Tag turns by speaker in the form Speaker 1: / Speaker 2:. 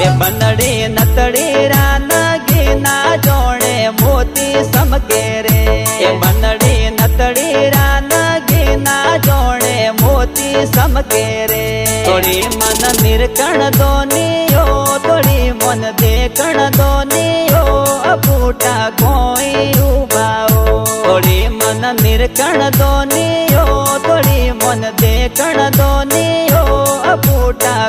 Speaker 1: એ બંદડી નતડી રાનગી ના જોડે મોતી સમકે રે એ બંદડી નતડી રાનગી ના જોડે મોતી સમકે રે થોડી મન નિરકણ દોનીઓ થોડી મન દેખણ દોનીઓ અપૂટા કોઈ ઉભાઓ થોડી મન નિરકણ દોનીઓ થોડી મન દેખણ દોનીઓ અપૂટા